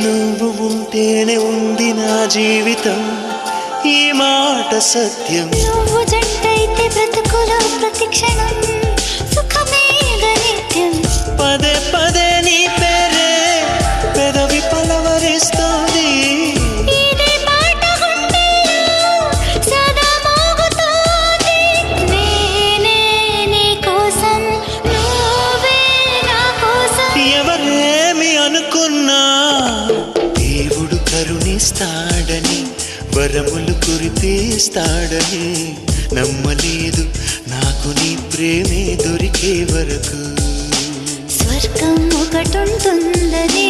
నువ్వు ఉంటేనే ఉంది నా జీవితం, ఈ మాట సత్యం. నువ్వు జంటైతే బ్రతుకులో ప్రతిక్షణం సుఖమే నిత్యం. పదే పదే నీ పేరే పెదవి పలవరిస్తోంది. ఇదే పాట గుండెల్లో సదా మోగుతోంది. నేనే నీ కోసం, నువ్వే నా కోసం. ఎవరేమి అనుకున్నా దేవుడు కరుణిస్తాడని, వరములు కురిపిస్తాడని నమ్మలేదు నాకు నీ ప్రేమే దొరికే వరకు. స్వర్గం ఒకటుంటుందని